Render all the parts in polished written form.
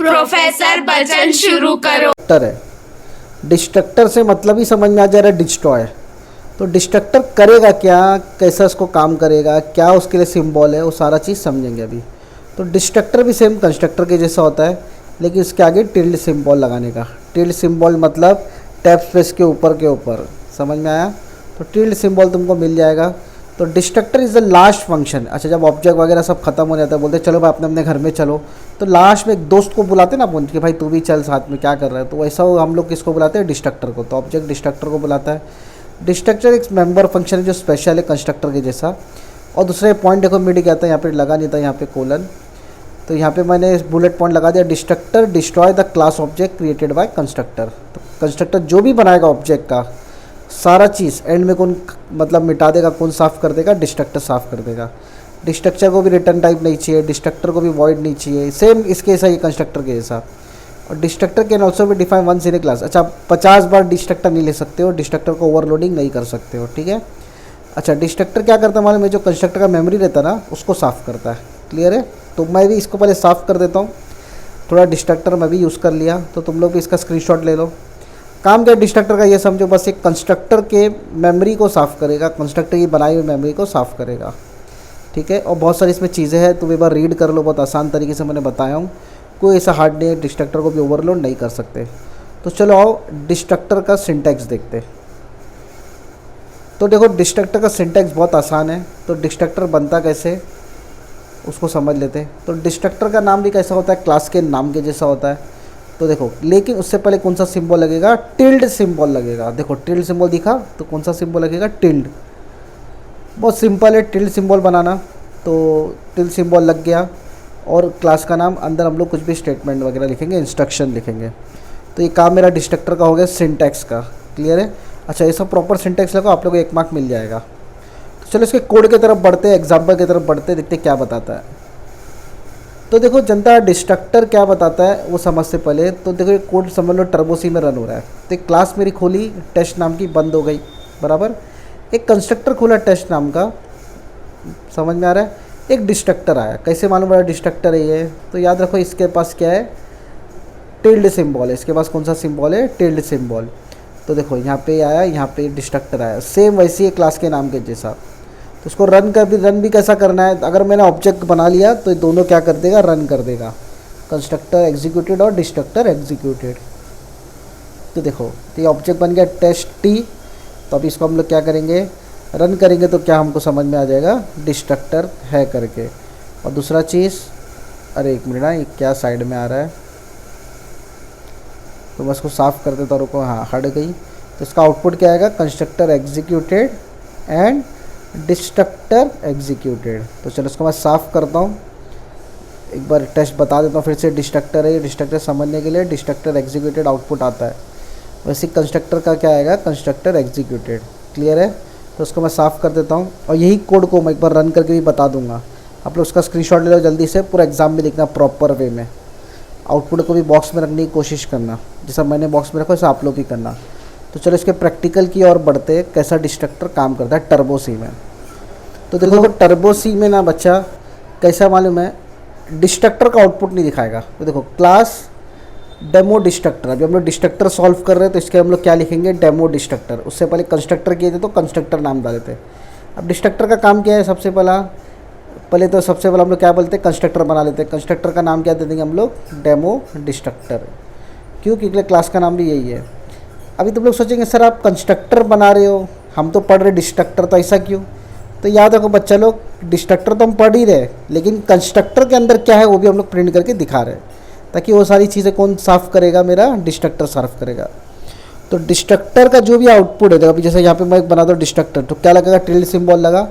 Professor बचन शुरू करो। डिस्ट्रक्टर है। डिस्ट्रक्टर से मतलब ही समझ में आ जा रहा है डिस्ट्रॉय। तो डिस्ट्रक्टर करेगा क्या, कैसा उसको काम करेगा, क्या उसके लिए सिंबल है, वो सारा चीज़ समझेंगे अभी। तो डिस्ट्रक्टर भी सेम कंस्ट्रक्टर के जैसा होता है, लेकिन इसके आगे टिल्ड सिंबल लगाने का। टिल्ड सिंबल मतलब टैब स्पेस के ऊपर, समझ में आया। तो टिल्ड सिंबल तुमको मिल जाएगा। तो destructor is the last function. अच्छा, जब ऑब्जेक्ट वगैरह सब खत्म हो जाता है, बोलते चलो भाई अपने अपने घर में चलो, तो लास्ट में एक दोस्त को बुलाते ना अपन कि भाई तू भी चल साथ में, क्या कर रहा है। तो वैसा हम लोग किसको बुलाते हैं, डिस्ट्रक्टर को। तो ऑब्जेक्ट डिस्ट्रक्टर को बुलाता है। डिस्ट्रक्टर एक मेंबर फंक्शन है जो स्पेशल है कंस्ट्रक्टर के जैसा। और दूसरे पॉइंट देखो मिड गया था, यहाँ पे लगा नहीं था, यहाँ पे कोलन। तो यहाँ पे मैंने बुलेट पॉइंट लगा दिया, destructor destroy the class object created by constructor. तो कंस्ट्रक्टर जो भी बनाएगा ऑब्जेक्ट का सारा चीज़ एंड में कौन मतलब मिटा देगा, कौन साफ़ कर देगा, डिस्ट्रक्टर साफ़ कर देगा। डिस्ट्रक्टर को भी रिटर्न टाइप नहीं चाहिए, डिस्ट्रक्टर को भी वॉइड नहीं चाहिए, सेम इसके जैसा ही कंस्ट्रक्टर के जैसा। और डिस्ट्रक्टर कैन ऑल्सो भी define once in a class. अच्छा, 50 बार डिस्ट्रक्टर नहीं ले सकते हो, डिस्ट्रक्टर को ओवरलोडिंग नहीं कर सकते हो, ठीक है। अच्छा, डिस्ट्रक्टर क्या करता है मालूम है, जो कंस्ट्रक्टर का मेमोरी रहता है ना उसको साफ़ करता है। क्लियर है। तो मैं भी इसको पहले साफ़ कर देता हूँ, थोड़ा डिस्ट्रक्टर मैं भी यूज़ कर लिया। तो तुम लोग भी इसका स्क्रीनशॉट ले लो। काम क्या डिस्ट्रक्टर का ये समझो, बस एक कंस्ट्रक्टर के मेमोरी को साफ़ करेगा, कंस्ट्रक्टर की बनाई हुई मेमोरी को साफ़ करेगा, ठीक है। और बहुत सारी इसमें चीज़ें हैं, तुम एक बार रीड कर लो, बहुत आसान तरीके से मैंने बताया हूँ। कोई ऐसा हार्ड नहीं है, डिस्ट्रक्टर को भी ओवरलोड नहीं कर सकते। तो चलो आओ डिस्ट्रक्टर का सिंटैक्स देखते। तो देखो डिस्ट्रक्टर का सिंटैक्स बहुत आसान है। तो डिस्ट्रक्टर बनता कैसे उसको समझ लेते हैं। तो डिस्ट्रक्टर का नाम भी कैसा होता है, क्लास के नाम के जैसा होता है। तो देखो, लेकिन उससे पहले कौन सा सिंबल लगेगा, टिल्ड सिंबल लगेगा। देखो टिल्ड सिंबल दिखा, तो कौन सा सिंबल लगेगा, टिल्ड। बहुत सिंपल है टिल्ड सिंबल बनाना। तो टिल्ड सिंबल लग गया, और क्लास का नाम अंदर हम लोग कुछ भी स्टेटमेंट वगैरह लिखेंगे, इंस्ट्रक्शन लिखेंगे। तो ये काम मेरा डिस्ट्रक्टर का हो गया, सिंटैक्स का। क्लियर है। अच्छा, ये सब प्रॉपर सिंटैक्स लगा, आप लोग को 1 मार्क मिल जाएगा। तो चलो इसके कोड की तरफ बढ़ते हैं, एग्जाम्पल की तरफ बढ़ते हैं, देखते क्या बताता है। तो देखो जनता, डिस्ट्रक्टर क्या बताता है वो समझ से पहले तो देखो ये कोड समझ लो टर्बो सी में रन हो रहा है। तो एक क्लास मेरी खोली टेस्ट नाम की, बंद हो गई, बराबर। एक कंस्ट्रक्टर खोला टेस्ट नाम का, समझ में आ रहा है। एक डिस्ट्रक्टर आया, कैसे मालूम पड़ा डिस्ट्रक्टर है ये, तो याद रखो इसके पास क्या है, टिल्ड सिंबल है। इसके पास कौन सा सिंबल है, टिल्ड सिंबल। तो देखो यहाँ पे आया, यहाँ पे डिस्ट्रक्टर आया, सेम वैसे ही क्लास के नाम के जैसा। तो उसको रन भी कैसा करना है, अगर मैंने ऑब्जेक्ट बना लिया तो ये दोनों क्या कर देगा, रन कर देगा। कंस्ट्रक्टर एग्जीक्यूटेड और डिस्ट्रक्टर एग्जीक्यूटेड। तो देखो तो ये ऑब्जेक्ट बन गया टेस्ट टी। तो अब इसको हम लोग क्या करेंगे, रन करेंगे तो क्या हमको समझ में आ जाएगा, डिस्ट्रक्टर है करके। और दूसरा चीज़, अरे एक मिनट ना, ये क्या साइड में आ रहा है, तो मैं इसको साफ़ कर देता हूँ, रुको, हाँ हट गई। तो इसका आउटपुट क्या आएगा, constructor executed and destructor executed. तो चलो इसको मैं साफ़ करता हूँ, एक बार टेस्ट बता देता हूँ फिर से। डिस्ट्रक्टर है, ये डिस्ट्रक्टर समझने के लिए डिस्ट्रक्टर एग्जीक्यूटेड आउटपुट आता है। वैसे कंस्ट्रक्टर का क्या आएगा, कंस्ट्रक्टर एग्जीक्यूटेड। क्लियर है। तो उसको मैं साफ़ कर देता हूँ, और यही कोड को मैं एक बार रन करके भी बता दूंगा। आप लोग उसका स्क्रीनशॉट ले लो जल्दी से, पूरा एग्जाम में लिखना प्रॉपर वे में। आउटपुट को भी बॉक्स में रखने की कोशिश करना, जैसा मैंने बॉक्स में रखा वैसा आप लोग भी करना। तो चलो इसके प्रैक्टिकल की ओर बढ़ते, कैसा डिस्ट्रक्टर काम करता है टर्बो सी में। तो देखो टर्बो सी में ना बच्चा कैसा मालूम है, डिस्ट्रक्टर का आउटपुट नहीं दिखाएगा। तो देखो क्लास डेमो डिस्ट्रक्टर, अभी हम लोग डिस्ट्रक्टर सॉल्व कर रहे हैं, तो इसके हम लोग क्या लिखेंगे, डेमो डिस्ट्रक्टर। उससे पहले कंस्ट्रक्टर किए थे तो कंस्ट्रक्टर नाम डाले थे। अब डिस्ट्रक्टर का काम क्या है, सबसे पहले हम लोग क्या बोलते हैं, कंस्ट्रक्टर बना लेते हैं। कंस्ट्रक्टर का नाम क्या दे देंगे हम लोग, डेमो डिस्ट्रक्टर। क्यों, क्योंकि क्लास का नाम भी यही है। अभी तुम लोग सोचेंगे सर आप कंस्ट्रक्टर बना रहे हो, हम तो पढ़ रहे डिस्ट्रक्टर, तो ऐसा क्यों। तो याद रखो बच्चा लोग, डिस्ट्रक्टर तो हम पढ़ ही रहे, लेकिन कंस्ट्रक्टर के अंदर क्या है वो भी हम लोग प्रिंट करके दिखा रहे हैं, ताकि वो सारी चीज़ें कौन साफ़ करेगा, मेरा डिस्ट्रक्टर साफ़ करेगा। तो डिस्ट्रक्टर का जो भी आउटपुट है, अभी जैसे यहाँ पे मैं बना दूँ डिस्ट्रक्टर, तो क्या लगेगा, टिल्ड सिंबल लगा,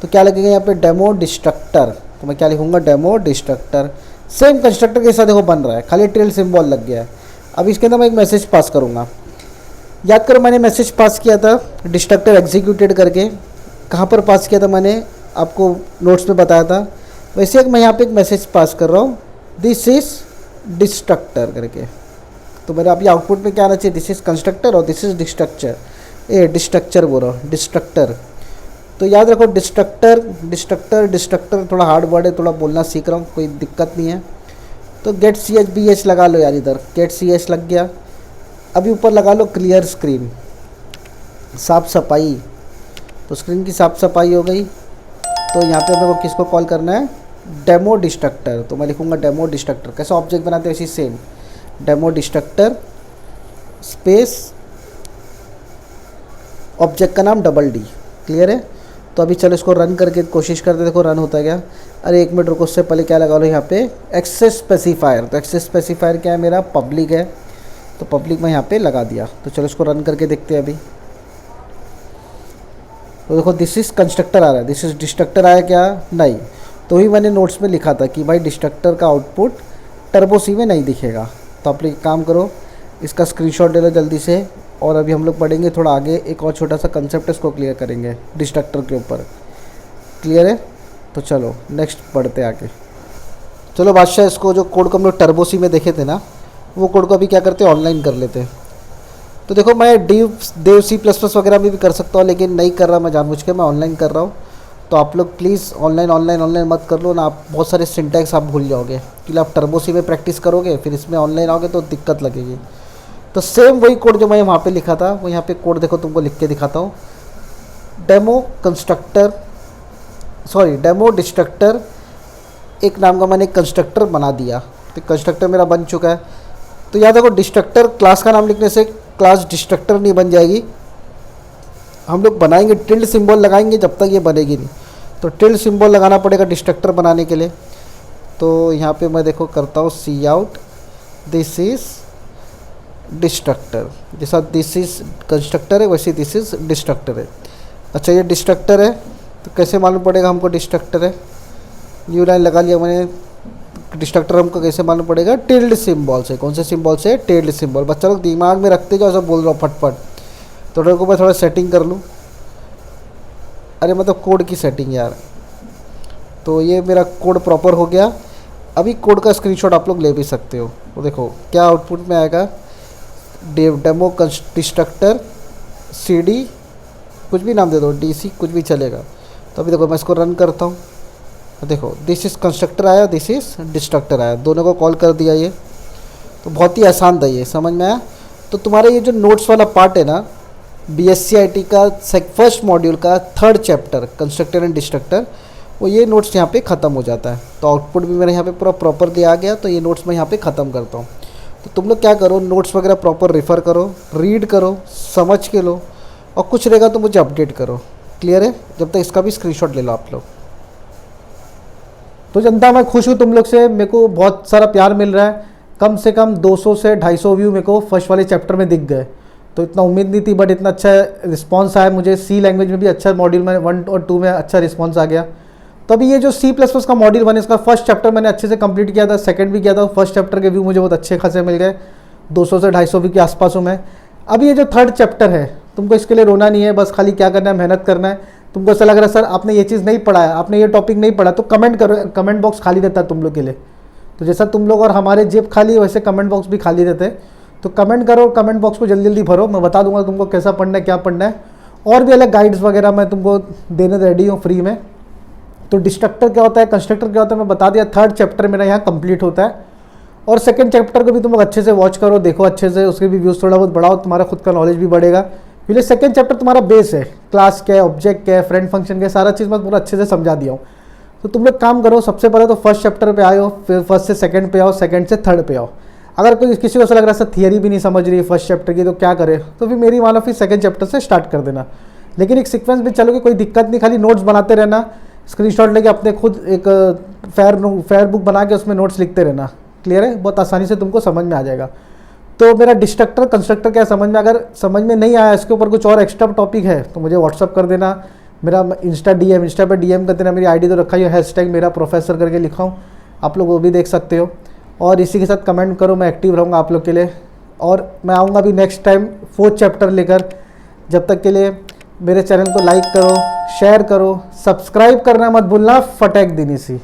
तो क्या लगेगा यहाँ पे, डेमो डिस्ट्रक्टर। तो मैं क्या लिखूँगा, डेमो डिस्ट्रक्टर। सेम कंस्ट्रक्टर के साथ देखो बन रहा है, खाली टिल्ड सिंबल लग गया है। अब इसके अंदर मैं एक मैसेज पास करूँगा। याद करो मैंने मैसेज पास किया था डिस्ट्रक्टर एग्जीक्यूटेड करके, कहाँ पर पास किया था मैंने आपको नोट्स में बताया था। वैसे एक मैं यहाँ पे एक मैसेज पास कर रहा हूँ, दिस इज़ डिस्ट्रक्टर करके। तो मेरा अभी आउटपुट में क्या आना चाहिए, दिस इज़ कंस्ट्रक्टर और दिस इज़ डिस्ट्रक्चर। डिस्ट्रक्चर बोल रहा हूँ, डिस्ट्रक्टर। तो याद रखो डिस्ट्रक्टर थोड़ा हार्ड वर्ड है, थोड़ा बोलना सीख रहा हूँ, कोई दिक्कत नहीं है। तो gate C H B H लगा लो यार, इधर गेट सी एच लग गया। अभी ऊपर लगा लो क्लियर स्क्रीन, साफ सफाई। तो स्क्रीन की साफ सफाई हो गई। तो यहाँ पे मेरे को किसको कॉल करना है, डेमो डिस्ट्रक्टर। तो मैं लिखूँगा डेमो डिस्ट्रक्टर, कैसे ऑब्जेक्ट बनाते हैं वैसे same, demo destructor space object का नाम डबल डी। क्लियर है। तो अभी चलो इसको रन करके कोशिश करते, देखो रन होता है क्या। अरे 1 मिनट रुको, उससे पहले क्या लगा लो यहाँ पे एक्सेस स्पेसिफायर। तो एक्सेस स्पेसिफायर क्या है मेरा, पब्लिक है। तो पब्लिक मैं यहाँ पे लगा दिया। तो चलो इसको रन करके देखते हैं अभी। तो देखो दिस इज़ कंस्ट्रक्टर आ रहा है, दिस इज़ डिस्ट्रक्टर आया क्या, नहीं। तो ही मैंने नोट्स में लिखा था कि भाई डिस्ट्रक्टर का आउटपुट टर्बो सी में नहीं दिखेगा। तो आप लोग एक काम करो, इसका स्क्रीनशॉट ले लो जल्दी से। और अभी हम लोग पढ़ेंगे थोड़ा आगे, एक और छोटा सा कंसेप्ट इसको क्लियर करेंगे डिस्ट्रक्टर के ऊपर। क्लियर है। तो चलो नेक्स्ट पढ़ते आगे। चलो बादशाह, इसको जो कोड को हम लोग टर्बो सी में देखे थे ना, वो कोड को अभी क्या करते हैं, ऑनलाइन कर लेते हैं। तो देखो मैं देव सी प्लस प्लस वगैरह में भी कर सकता हूँ, लेकिन नहीं कर रहा मैं जानबूझ के, मैं ऑनलाइन कर रहा हूँ। तो आप लोग प्लीज़ ऑनलाइन मत कर लो ना, आप बहुत सारे सिंटैक्स आप भूल जाओगे। क्योंकि आप टर्बो सी में प्रैक्टिस करोगे, फिर इसमें ऑनलाइन आओगे तो दिक्कत लगेगी। तो सेम वही कोड जो मैं वहाँ पे लिखा था, वो यहाँ पे कोड देखो तुमको लिख के दिखाता हूँ। डेमो डिस्ट्रक्टर एक नाम का मैंने कंस्ट्रक्टर बना दिया। तो कंस्ट्रक्टर मेरा बन चुका है। तो याद रखो डिस्ट्रक्टर क्लास का नाम लिखने से क्लास डिस्ट्रक्टर नहीं बन जाएगी, हम लोग बनाएंगे टिल्ड सिंबल लगाएंगे, जब तक ये बनेगी नहीं। तो टिल्ड सिंबल लगाना पड़ेगा डिस्ट्रक्टर बनाने के लिए। तो यहाँ पे मैं देखो करता हूँ सी आउट, दिस इज़ डिस्ट्रक्टर। जैसा दिस इज़ कंस्ट्रक्टर है वैसे दिस इज़ डिस्ट्रक्टर है। अच्छा ये डिस्ट्रक्टर है, तो कैसे मालूम पड़ेगा हमको डिस्ट्रक्टर है, न्यू लाइन लगा लिया मैंने। डिस्ट्रक्टर हमको कैसे मालूम पड़ेगा, टिल्ड सिंबल से। कौन से सिंबल से, टिल्ड सिंबल। बच्चा लोग दिमाग में रखते जाओ, सब बोल रहा हूँ फटफट। तो देखो मैं थोड़ा सेटिंग कर लूँ, अरे मतलब कोड की सेटिंग यार। तो ये मेरा कोड प्रॉपर हो गया। अभी कोड का स्क्रीनशॉट आप लोग ले भी सकते हो। तो देखो क्या आउटपुट में आएगा, डेमो डिस्ट्रक्टर CD, कुछ भी नाम दे दो, DC कुछ भी चलेगा। तो अभी देखो मैं इसको रन करता हूँ। देखो दिस इज़ कंस्ट्रक्टर आया, दिस इज़ डिस्ट्रक्टर आया, दोनों को कॉल कर दिया। ये तो बहुत ही आसान था, ये समझ में आया। तो तुम्हारा ये जो नोट्स वाला पार्ट है ना, BSc IT का फर्स्ट मॉड्यूल का 3rd chapter constructor and destructor, वो ये नोट्स यहाँ पे ख़त्म हो जाता है। तो आउटपुट भी मेरे यहाँ पे पूरा प्रॉपर दिया गया। तो ये नोट्स मैं यहाँ पे ख़त्म करता हूँ। तो तुम लोग क्या करो, नोट्स वगैरह प्रॉपर रेफ़र करो, रीड करो, समझ के लो, और कुछ रहेगा तो मुझे अपडेट करो। क्लियर है। जब तक इसका भी स्क्रीनशॉट ले लो आप लोग। तो जनता मैं खुश हूँ तुम लोग से, मेरे को बहुत सारा प्यार मिल रहा है। कम से कम 200 से 250 व्यू मेरे को फर्स्ट वाले चैप्टर में दिख गए। तो इतना उम्मीद नहीं थी, बट इतना अच्छा रिस्पांस आया मुझे। सी लैंग्वेज में भी अच्छा मॉड्यूल में 1 और 2 में अच्छा रिस्पांस आ गया। तो अभी ये जो C++ का मॉड्यूल 1 इसका फर्स्ट चैप्टर मैंने अच्छे से कंप्लीट किया था, सेकंड भी किया था। फर्स्ट चैप्टर के व्यू मुझे बहुत अच्छे खासे मिल गए, 200 से 250 व्यू के आसपास हूँ मैं। अभी ये जो 3rd चैप्टर है, तुमको इसके लिए रोना नहीं है, बस खाली क्या करना है, मेहनत करना है। तुमको ऐसा लग रहा है सर आपने ये चीज़ नहीं पढ़ा है, आपने ये टॉपिक नहीं पढ़ा, तो कमेंट करो, कमेंट बॉक्स खाली रहता है तुम लोग के लिए। तो जैसा तुम लोग और हमारे जेब खाली है, वैसे कमेंट बॉक्स भी खाली रहते हैं। तो कमेंट करो, कमेंट बॉक्स को जल्दी जल्दी भरो, मैं बता दूंगा तुमको कैसा पढ़ना है, क्या पढ़ना है। और भी अलग गाइड्स वगैरह मैं तुमको देने रेडी हूँ फ्री में। तो डिस्ट्रक्टर क्या होता है, कंस्ट्रक्टर क्या होता है, मैं बता दिया। 3rd चैप्टर मेरा यहाँ कंप्लीट होता है। और 2nd चैप्टर को भी तुम लोग अच्छे से वॉच करो, देखो अच्छे से, उसके भी व्यूज़ थोड़ा बहुत बढ़ाओ, तुम्हारा खुद का नॉलेज भी बढ़ेगा। क्योंकि 2nd चैप्टर तुम्हारा बेस है, क्लास क्या है, ऑब्जेक्ट क्या है, फ्रेंड फंक्शन क्या है, सारा चीज़ मैं पूरा अच्छे से समझा दिया हूँ। तो तुम लोग काम करो, सबसे पहले तो फर्स्ट चैप्टर पे आओ, फिर फर्स्ट से 2nd पे आओ, 2nd से 3rd पे आओ। अगर कोई किसी को ऐसा लग रहा है सर थियरी भी नहीं समझ रही है फर्स्ट चैप्टर की, तो क्या करे, तो फिर मेरी मानो फिर 2nd चैप्टर से स्टार्ट कर देना। लेकिन एक सीक्वेंस में चलोगे कोई दिक्कत नहीं, खाली नोट्स बनाते रहना, स्क्रीनशॉट लेके अपने खुद एक फेयर बुक बना के उसमें नोट्स लिखते रहना। क्लियर है, बहुत आसानी से तुमको समझ में आ जाएगा। तो मेरा डिस्ट्रक्टर कंस्ट्रक्टर क्या समझ में, अगर समझ में नहीं आया, इसके ऊपर कुछ और एक्स्ट्रा टॉपिक है तो मुझे व्हाट्सअप कर देना। मेरा इंस्टा पे DM कर देना, मेरी ID तो रखा ही है, #मेरा प्रोफेसर करके लिखा हूँ, आप लोग वो भी देख सकते हो। और इसी के साथ कमेंट करो, मैं एक्टिव रहूँगा आप लोग के लिए। और मैं आऊँगा अभी नेक्स्ट टाइम 4th चैप्टर लेकर। जब तक के लिए मेरे चैनल को लाइक करो, शेयर करो, सब्सक्राइब करना मत भूलना। फटेक दिनी सी।